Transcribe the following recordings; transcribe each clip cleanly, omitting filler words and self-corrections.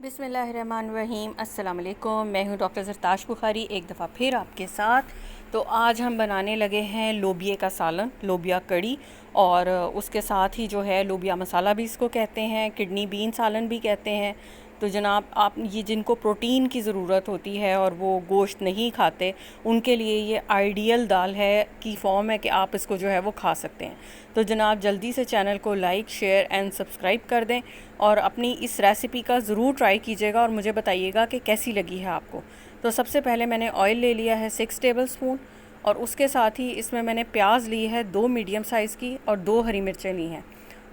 बिस्मिल्लाहिर्रहमानिर्रहीम। अस्सलाम वालेकुम। मैं हूँ डॉक्टर ज़रताश बुखारी, एक दफ़ा फिर आपके साथ। तो आज हम बनाने लगे हैं लोबिया का सालन, लोबिया कड़ी, और उसके साथ ही जो है लोबिया मसाला भी इसको कहते हैं, किडनी बीन सालन भी कहते हैं। तो जनाब, आप ये जिनको प्रोटीन की ज़रूरत होती है और वो गोश्त नहीं खाते, उनके लिए ये आइडियल दाल है की फ़ॉर्म है कि आप इसको जो है वो खा सकते हैं। तो जनाब, जल्दी से चैनल को लाइक, शेयर एंड सब्सक्राइब कर दें और अपनी इस रेसिपी का ज़रूर ट्राई कीजिएगा और मुझे बताइएगा कि कैसी लगी है आपको। तो सबसे पहले मैंने ऑयल ले लिया है 6 टेबल स्पून, और उसके साथ ही इसमें मैंने प्याज ली है 2 मीडियम साइज़ की और 2 हरी मिर्चें ली हैं।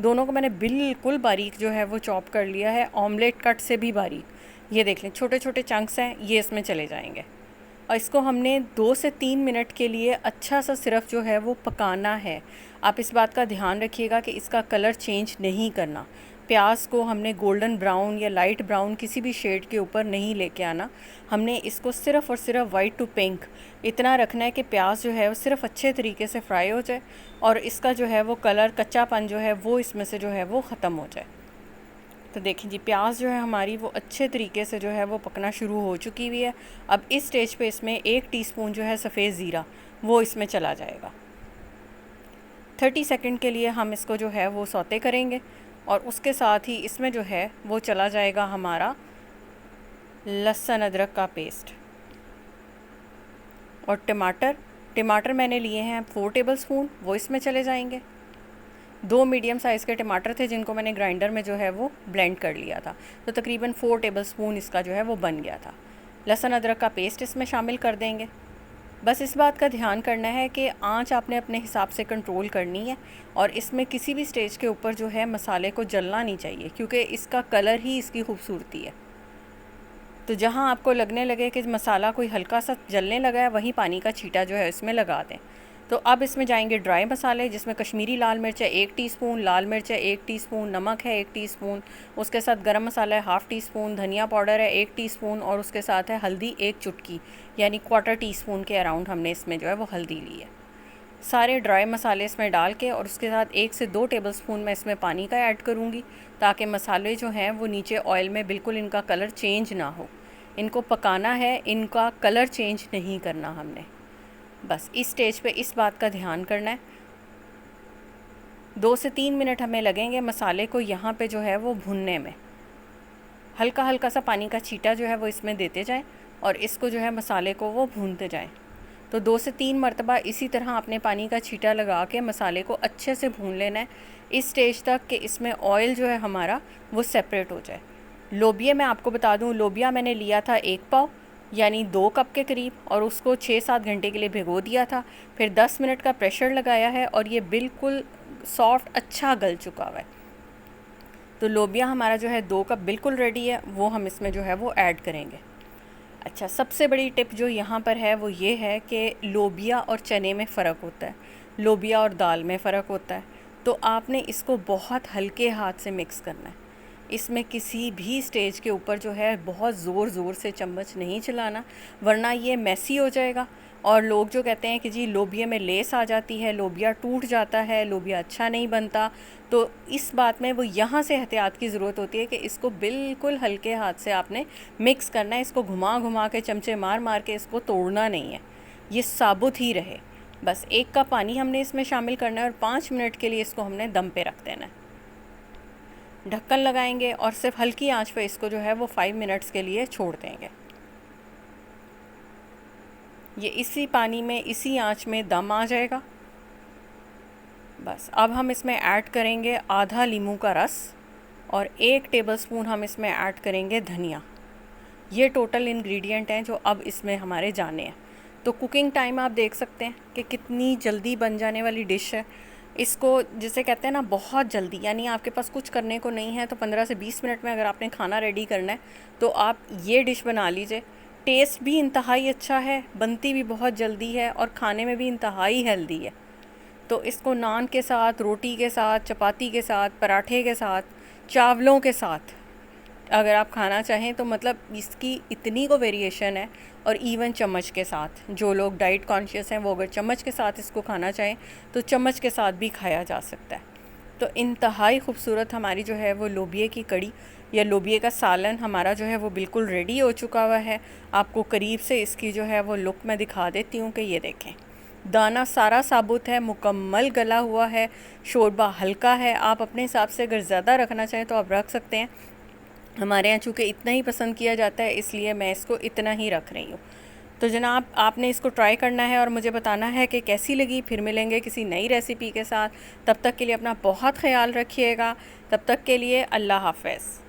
दोनों को मैंने बिल्कुल बारीक जो है वो चॉप कर लिया है, ऑमलेट कट से भी बारीक। ये देख लें, छोटे छोटे चंक्स हैं, ये इसमें चले जाएंगे। और इसको हमने 2 से 3 मिनट के लिए अच्छा सा सिर्फ जो है वो पकाना है। आप इस बात का ध्यान रखिएगा कि इसका कलर चेंज नहीं करना। प्याज को हमने गोल्डन ब्राउन या लाइट ब्राउन किसी भी शेड के ऊपर नहीं लेके आना। हमने इसको सिर्फ़ और सिर्फ वाइट टू पिंक इतना रखना है कि प्याज जो है वो सिर्फ अच्छे तरीके से फ्राई हो जाए और इसका जो है वो कलर, कच्चापन जो है वो इसमें से जो है वो ख़त्म हो जाए। तो देखें जी, प्याज जो है हमारी वो अच्छे तरीके से जो है वो पकना शुरू हो चुकी हुई है। अब इस स्टेज पे इसमें 1 टीस्पून जो है सफ़ेद ज़ीरा वो इसमें चला जाएगा। 30 सेकंड के लिए हम इसको जो है वो सौते करेंगे और उसके साथ ही इसमें जो है वो चला जाएगा हमारा लहसुन अदरक का पेस्ट और टमाटर मैंने लिए हैं 4 टेबल स्पून, वो इसमें चले जाएंगे। 2 मीडियम साइज़ के टमाटर थे जिनको मैंने ग्राइंडर में जो है वो ब्लेंड कर लिया था, तो तकरीबन 4 टेबल स्पून इसका जो है वो बन गया था। लहसुन अदरक का पेस्ट इसमें शामिल कर देंगे। बस इस बात का ध्यान करना है कि आंच आपने अपने हिसाब से कंट्रोल करनी है और इसमें किसी भी स्टेज के ऊपर जो है मसाले को जलना नहीं चाहिए, क्योंकि इसका कलर ही इसकी खूबसूरती है। तो जहां आपको लगने लगे कि मसाला कोई हल्का सा जलने लगा है, वहीं पानी का छींटा जो है इसमें लगा दें। तो अब इसमें जाएंगे ड्राई मसाले, जिसमें कश्मीरी लाल मिर्च है 1 टीस्पून, लाल मिर्च है 1 टीस्पून, नमक है 1 टीस्पून, उसके साथ गरम मसाला है हाफ़ टी स्पून, धनिया पाउडर है 1 टीस्पून और उसके साथ है हल्दी 1 चुटकी, यानी 1/4 टीस्पून के अराउंड हमने इसमें जो है वो हल्दी ली है। सारे ड्राई मसाले इसमें डाल के और उसके साथ 1 से 2 टेबल स्पून मैं इसमें पानी का ऐड करूँगी, ताकि मसाले जो हैं वो नीचे ऑयल में बिल्कुल इनका कलर चेंज ना हो। इनको पकाना है, इनका कलर चेंज नहीं करना हमने। बस इस स्टेज पे इस बात का ध्यान करना है। 2 से 3 मिनट हमें लगेंगे मसाले को यहाँ पे जो है वो भुनने में। हल्का हल्का सा पानी का छींटा जो है वो इसमें देते जाएं और इसको जो है मसाले को वो भूनते जाएं। तो 2 से 3 मरतबा इसी तरह आपने पानी का छींटा लगा के मसाले को अच्छे से भून लेना है, इस स्टेज तक कि इसमें ऑयल जो है हमारा वो सेपरेट हो जाए। लोबिया मैं आपको बता दूं, लोबिया मैंने लिया था 1 पाव, यानी 2 कप के करीब, और उसको 6-7 घंटे के लिए भिगो दिया था। फिर 10 मिनट का प्रेशर लगाया है और ये बिल्कुल सॉफ्ट अच्छा गल चुका हुआ है। तो लोबिया हमारा जो है 2 कप बिल्कुल रेडी है, वो हम इसमें जो है वो ऐड करेंगे। अच्छा, सबसे बड़ी टिप जो यहाँ पर है वो ये है कि लोबिया और चने में फ़र्क होता है, लोबिया और दाल में फ़र्क होता है। तो आपने इसको बहुत हल्के हाथ से मिक्स करना है। इसमें किसी भी स्टेज के ऊपर जो है बहुत ज़ोर से चम्मच नहीं चलाना, वरना ये मैसी हो जाएगा। और लोग जो कहते हैं कि जी लोबिया में लेस आ जाती है, लोबिया टूट जाता है, लोबिया अच्छा नहीं बनता, तो इस बात में वो यहाँ से एहतियात की ज़रूरत होती है कि इसको बिल्कुल हल्के हाथ से आपने मिक्स करना है। इसको घुमा घुमा के, चमचे मार मार के इसको तोड़ना नहीं है, ये साबुत ही रहे। बस 1 कप पानी हमने इसमें शामिल करना है और 5 मिनट के लिए इसको हमने दम पे रख देना है। ढक्कन लगाएंगे और सिर्फ हल्की आंच पे इसको जो है वो 5 मिनट्स के लिए छोड़ देंगे। ये इसी पानी में, इसी आंच में दम आ जाएगा। बस अब हम इसमें ऐड करेंगे आधा लीमू का रस और 1 टेबलस्पून हम इसमें ऐड करेंगे धनिया। ये टोटल इंग्रेडिएंट हैं जो अब इसमें हमारे जाने हैं। तो कुकिंग टाइम आप देख सकते हैं कि कितनी जल्दी बन जाने वाली डिश है। इसको जिसे कहते हैं ना बहुत जल्दी, यानी आपके पास कुछ करने को नहीं है तो 15 से 20 मिनट में अगर आपने खाना रेडी करना है तो आप ये डिश बना लीजिए। टेस्ट भी इंतहाई अच्छा है, बनती भी बहुत जल्दी है और खाने में भी इंतहाई हेल्दी है। तो इसको नान के साथ, रोटी के साथ, चपाती के साथ, पराठे के साथ, चावलों के साथ अगर आप खाना चाहें तो मतलब इसकी इतनी को वेरिएशन है। और इवन चम्मच के साथ, जो लोग डाइट कॉन्शियस हैं वो अगर चम्मच के साथ इसको खाना चाहें तो चम्मच के साथ भी खाया जा सकता है। तो इंतहाई खूबसूरत हमारी जो है वो लोबिया की कड़ी या लोबिये का सालन हमारा जो है वो बिल्कुल रेडी हो चुका हुआ है। आपको करीब से इसकी जो है वो लुक मैं दिखा देती हूँ कि ये देखें, दाना सारा साबुत है, मुकम्मल गला हुआ है, शोरबा हल्का है। आप अपने हिसाब से अगर ज़्यादा रखना चाहें तो आप रख सकते हैं। हमारे यहाँ चूँकि इतना ही पसंद किया जाता है इसलिए मैं इसको इतना ही रख रही हूँ। तो जनाब आपने इसको ट्राई करना है और मुझे बताना है कि कैसी लगी। फिर मिलेंगे किसी नई रेसिपी के साथ। तब तक के लिए अपना बहुत ख्याल रखिएगा। तब तक के लिए अल्लाह हाफ़िज़।